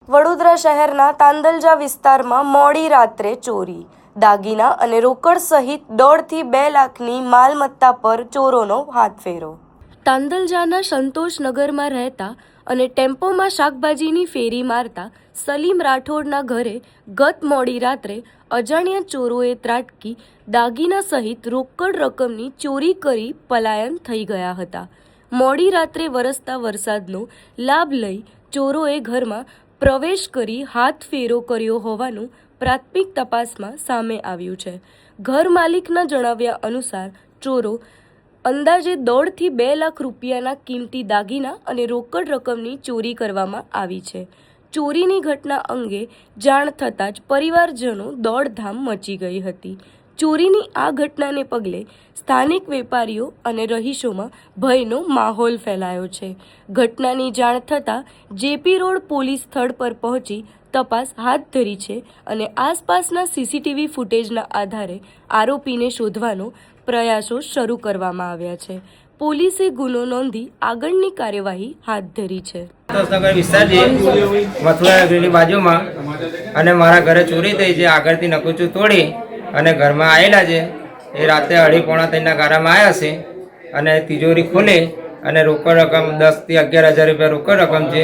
વડોદરા શહેરના તાંદલજા વિસ્તારમાં મોડી રાત્રે ચોરી, દાગીના અને રોકડ સહિત 1.5 થી 2 લાખની માલમત્તા પર ચોરોનો હાથફેરો। તાંદલજાના સંતોષનગરમાં રહેતા અને ટેમ્પોમાં શાકભાજીની ફેરી મારતા સલીમ રાઠોડના ઘરે ગત મોડી રાત્રે અજાણ્યા ચોરોએ ત્રાટકી દાગીના સહિત રોકડ રકમની ચોરી કરી પલાયન થઈ ગયા હતા। મોડી રાત્રે વરસતા વરસાદનો લાભ લઈ ચોરોએ ઘરમાં પ્રવેશ કરી હાથફેરો કર્યો હોવાનું પ્રાથમિક તપાસમાં સામે આવ્યું છે। ઘર માલિકના જણાવ્યા અનુસાર ચોરો અંદાજે 1.5 થી 2 લાખ રૂપિયાના કિંમતી દાગીના અને રોકડ રકમની ચોરી કરવામાં આવી છે। ચોરીની ઘટના અંગે જાણ થતાં જ પરિવારજનો દોડધામ મચી ગઈ હતી। ચોરીની આ ઘટનાને પગલે સ્થાનિક વેપારીઓ અને રહીશોમાં ભયનો માહોલ ફેલાયો છે। ઘટનાની જાણ થતાં જેપી રોડ પોલીસ સ્થળ પર પહોંચી તપાસ હાથ ધરી છે અને આસપાસના સીસીટીવી ફૂટેજના આધારે આરોપીને શોધવાનો પ્રયાસો શરૂ કરવામાં આવ્યા છે। પોલીસે ગુનો નોંધી આગળની કાર્યવાહી હાથ ધરી છે। સંતોષનગર વિસ્તાર છે, મથુરા નગરની બાજુમાં, અને મારા ઘરે ચોરી થઈ છે। આગળથી નકુચું તોડી અને ઘરમાં આવેલા છે। એ રાતે 2:30 ના ગારામાં આવ્યા છે અને તિજોરી ખોલી અને રોકડ રકમ 10 થી 11,000 રૂપિયા રોકડ રકમ છે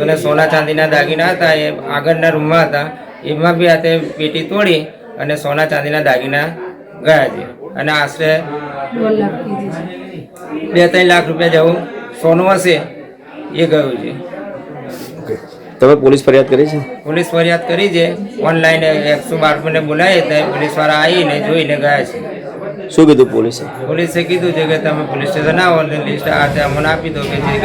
અને સોના ચાંદીના દાગીના હતા, એ આગળના રૂમમાં હતા। એમાં બી હાથે પેટી તોડી અને સોના ચાંદીના દાગીના ગયા છે અને આશરે 2-3 લાખ રૂપિયા જેવું સોનું હશે એ ગયું છે। તમે પોલીસ ફરિયાદ કરી છે? પોલીસ ફરિયાદ કરી છે, ઓનલાઈન 112 ને બોલાવી તો પોલીસવાળા આવીને જોઈને ગયા છે। શું કીધું પોલીસે? પોલીસે કીધું છે કે તમે પોલીસ સ્ટેશન આવો અને લિસ્ટ અમને આપી દો કે જે